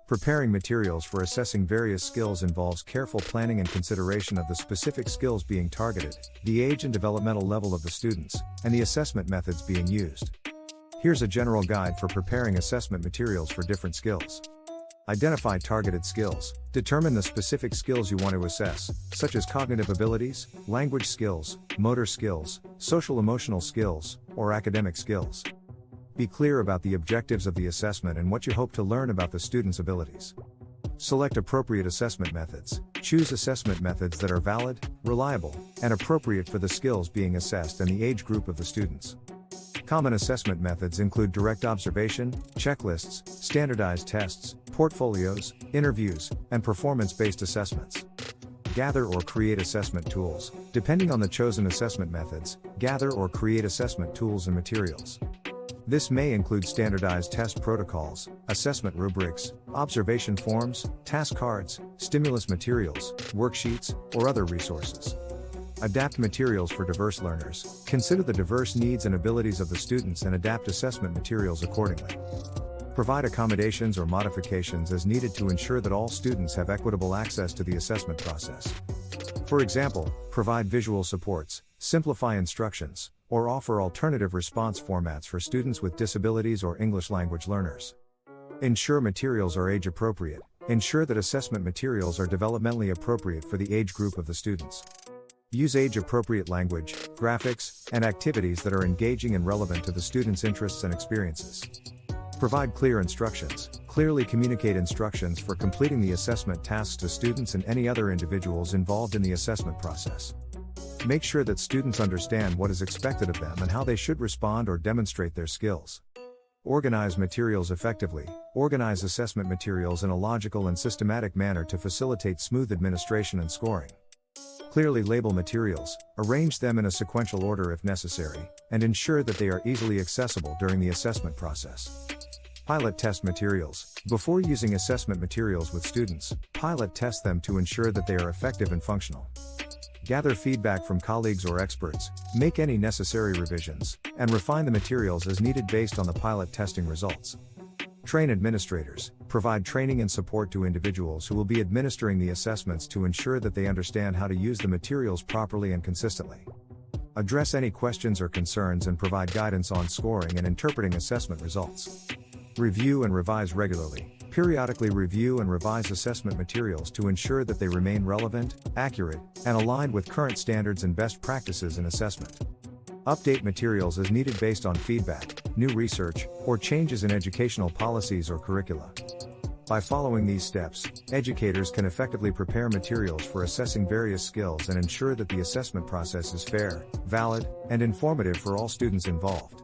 Preparing materials for assessing various skills involves careful planning and consideration of the specific skills being targeted, the age and developmental level of the students, and the assessment methods being used. Here's a general guide for preparing assessment materials for different skills. Identify targeted skills. Determine the specific skills you want to assess, such as cognitive abilities, language skills, motor skills, social-emotional skills, or academic skills. Be clear about the objectives of the assessment and what you hope to learn about the student's abilities. Select appropriate assessment methods. Choose assessment methods that are valid, reliable, and appropriate for the skills being assessed and the age group of the students. Common assessment methods include direct observation, checklists, standardized tests, portfolios, interviews, and performance-based assessments. Gather or create assessment tools. Depending on the chosen assessment methods, gather or create assessment tools and materials. This may include standardized test protocols, assessment rubrics, observation forms, task cards, stimulus materials, worksheets, or other resources. Adapt materials for diverse learners. Consider the diverse needs and abilities of the students and adapt assessment materials accordingly. Provide accommodations or modifications as needed to ensure that all students have equitable access to the assessment process. For example, provide visual supports, simplify instructions, or offer alternative response formats for students with disabilities or English language learners. Ensure materials are age appropriate. Ensure that assessment materials are developmentally appropriate for the age group of the students. Use age-appropriate language, graphics, and activities that are engaging and relevant to the students' interests and experiences. Provide clear instructions. Clearly communicate instructions for completing the assessment tasks to students and any other individuals involved in the assessment process. Make sure that students understand what is expected of them and how they should respond or demonstrate their skills. Organize materials effectively. Organize assessment materials in a logical and systematic manner to facilitate smooth administration and scoring. Clearly label materials, arrange them in a sequential order if necessary, and ensure that they are easily accessible during the assessment process. Pilot test materials. Before using assessment materials with students, pilot test them to ensure that they are effective and functional. Gather feedback from colleagues or experts, make any necessary revisions, and refine the materials as needed based on the pilot testing results. Train administrators. Provide training and support to individuals who will be administering the assessments to ensure that they understand how to use the materials properly and consistently. Address any questions or concerns and provide guidance on scoring and interpreting assessment results. Review and revise regularly. Periodically review and revise assessment materials to ensure that they remain relevant, accurate, and aligned with current standards and best practices in assessment. Update materials as needed based on feedback, new research, or changes in educational policies or curricula. By following these steps, educators can effectively prepare materials for assessing various skills and ensure that the assessment process is fair, valid, and informative for all students involved.